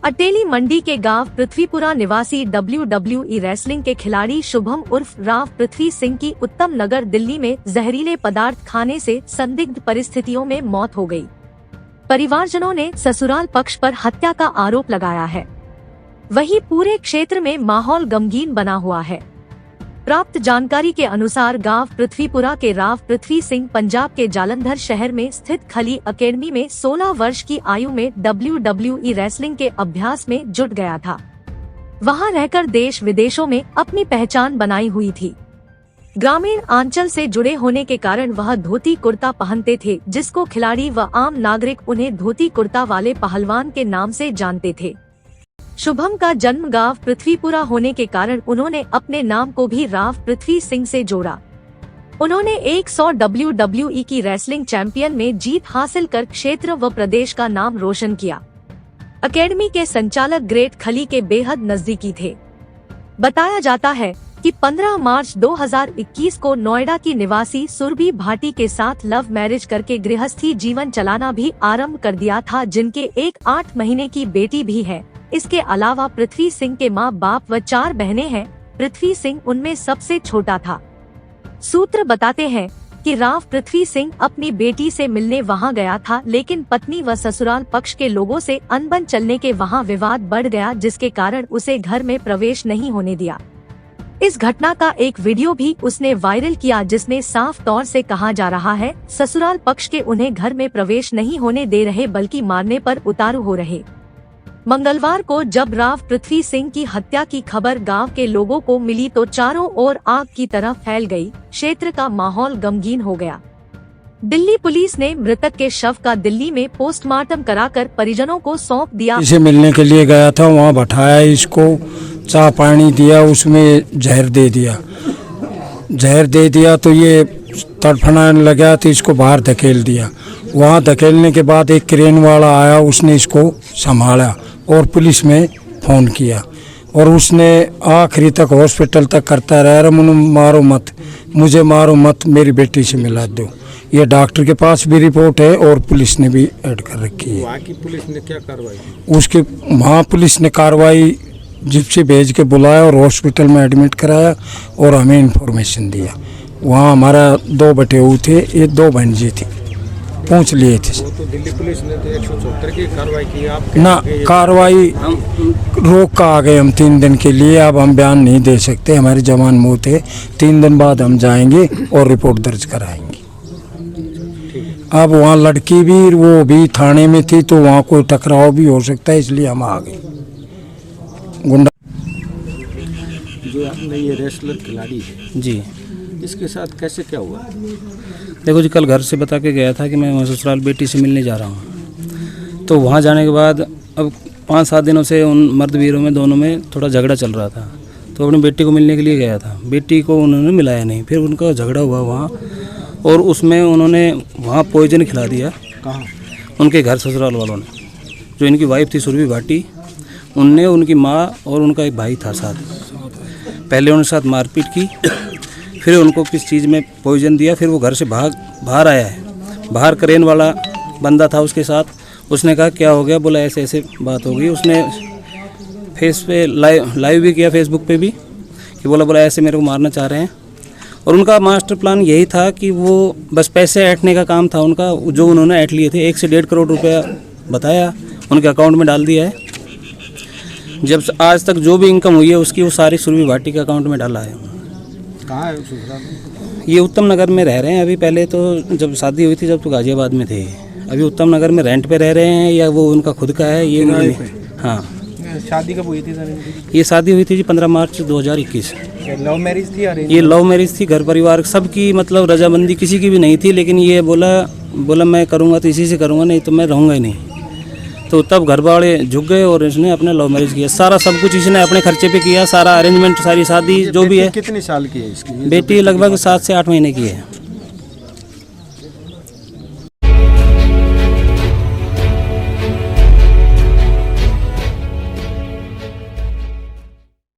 अटेली मंडी के गांव पृथ्वीपुरा निवासी WWE रेसलिंग के खिलाड़ी शुभम उर्फ राव पृथ्वी सिंह की उत्तम नगर दिल्ली में जहरीले पदार्थ खाने से संदिग्ध परिस्थितियों में मौत हो गई। परिवारजनों ने ससुराल पक्ष पर हत्या का आरोप लगाया है। वहीं पूरे क्षेत्र में माहौल गमगीन बना हुआ है। प्राप्त जानकारी के अनुसार गांव पृथ्वीपुरा के राव पृथ्वी सिंह पंजाब के जालंधर शहर में स्थित खली अकेडमी में 16 वर्ष की आयु में WWE रेसलिंग के अभ्यास में जुट गया था। वहां रहकर देश विदेशों में अपनी पहचान बनाई हुई थी। ग्रामीण अंचल से जुड़े होने के कारण वह धोती कुर्ता पहनते थे, जिसको खिलाड़ी व आम नागरिक उन्हें धोती कुर्ता वाले पहलवान के नाम से जानते थे। शुभम का जन्म गांव पृथ्वीपुरा होने के कारण उन्होंने अपने नाम को भी राव पृथ्वी सिंह से जोड़ा। उन्होंने 100 WWE की रेसलिंग चैंपियन में जीत हासिल कर क्षेत्र व प्रदेश का नाम रोशन किया। अकेडमी के संचालक ग्रेट खली के बेहद नजदीकी थे। बताया जाता है कि 15 मार्च 2021 को नोएडा की निवासी सुरभि भाटी के साथ लव मैरिज करके गृहस्थी जीवन चलाना भी आरंभ कर दिया था, जिनके एक 8 महीने की बेटी भी है। इसके अलावा पृथ्वी सिंह के माँ बाप व 4 बहनें हैं। पृथ्वी सिंह उनमें सबसे छोटा था। सूत्र बताते हैं कि राव पृथ्वी सिंह अपनी बेटी से मिलने वहां गया था, लेकिन पत्नी व ससुराल पक्ष के लोगों से अनबन चलने के वहां विवाद बढ़ गया, जिसके कारण उसे घर में प्रवेश नहीं होने दिया। इस घटना का एक वीडियो भी उसने वायरल किया, जिसमें साफ तौर से कहा जा रहा है ससुराल पक्ष के उन्हें घर में प्रवेश नहीं होने दे रहे, बल्कि मारने पर उतारू हो रहे। मंगलवार को जब राव पृथ्वी सिंह की हत्या की खबर गांव के लोगों को मिली तो चारों ओर आग की तरह फैल गई। क्षेत्र का माहौल गमगीन हो गया। दिल्ली पुलिस ने मृतक के शव का दिल्ली में पोस्टमार्टम कराकर परिजनों को सौंप दिया। इसे मिलने के लिए गया था, वहाँ बैठाया, इसको चाय पानी दिया, उसमें जहर दे दिया तो ये तड़फड़ाने लगा तो इसको बाहर धकेल दिया। वहाँ धकेलने के बाद एक क्रेन वाला आया, उसने इसको संभाला और पुलिस में फ़ोन किया और उसने आखिरी तक हॉस्पिटल तक करता रहा, मुझे मारो मत, मेरी बेटी से मिला दो। ये डॉक्टर के पास भी रिपोर्ट है और पुलिस ने भी ऐड कर रखी है। वहाँ की पुलिस ने क्या कार्रवाई की? उसके वहाँ पुलिस ने कार्रवाई जिप्सी भेज के बुलाया और हॉस्पिटल में एडमिट कराया और हमें इन्फॉर्मेशन दिया। वहाँ हमारा 2 बटे थे, ये 2 भांजी थी, पहुँच लिए थे। तो दिल्ली पुलिस ने तो 174 की कार्रवाई की, आप ना कार्रवाई रोक का आ गए हम 3 दिन के लिए। अब हम बयान नहीं दे सकते, हमारी जवान मौत है। 3 दिन बाद हम जाएंगे और रिपोर्ट दर्ज कराएंगे। अब वहाँ लड़की भी वो भी थाने में थी, तो वहाँ कोई टकराव भी हो सकता है, इसलिए हम आ गए। गुंडा जो आपने ये रेसलर खिलाड़ी है जी, इसके साथ कैसे क्या हुआ? देखो जी, कल घर से बता के गया था कि मैं ससुराल बेटी से मिलने जा रहा हूँ। तो वहाँ जाने के बाद अब 5-7 दिनों से उन मर्द वीरों में दोनों में थोड़ा झगड़ा चल रहा था। तो अपनी बेटी को मिलने के लिए गया था, बेटी को उन्होंने मिलाया नहीं, फिर उनका झगड़ा हुआ वहाँ और उसमें उन्होंने वहाँ पॉइजन खिला दिया। कहाँ? उनके घर ससुराल वालों ने। जो इनकी वाइफ थी सुरभि भाटी, उनने उनकी माँ और उनका एक भाई था साथ, पहले उनके साथ मारपीट की, फिर उनको किस चीज़ में पॉइजन दिया, फिर वो घर से बाहर आया है। बाहर क्रेन वाला बंदा था उसके साथ, उसने कहा क्या हो गया, बोला ऐसे ऐसे बात हो गई। उसने फेस पे लाइव भी किया, फेसबुक पे भी, कि बोला ऐसे मेरे को मारना चाह रहे हैं। और उनका मास्टर प्लान यही था कि वो बस पैसे ऐंठने का काम था उनका, जो उन्होंने ऐंठ लिए थे। 1 से 1.5 करोड़ रुपया बताया, उनके अकाउंट में डाल दिया है। जब आज तक जो भी इनकम हुई है उसकी वो सारी सुरभि भाटी के अकाउंट में डाला है। कहाँ है ससुराल? ये उत्तम नगर में रह रहे हैं अभी। पहले तो जब शादी हुई थी जब तो गाजियाबाद में थे, अभी उत्तम नगर में रेंट पे रह रहे हैं, या वो उनका खुद का है ये? हाँ। शादी कब हुई थी सर? ये शादी हुई थी जी 15 मार्च 2021। लव मैरिज थी? ये लव मैरिज थी, घर परिवार सबकी मतलब रजामंदी किसी की भी नहीं थी, लेकिन ये बोला मैं करूँगा तो इसी से करूँगा, नहीं तो मैं रहूँगा ही नहीं। तो तब घर वाले झुक गए और इसने अपने लव मैरिज किया। सारा सब कुछ इसने अपने खर्चे पे किया, सारा अरेंजमेंट, सारी शादी जो भी है। कितने साल की है इसकी बेटी? लगभग 7 से 8 महीने की है।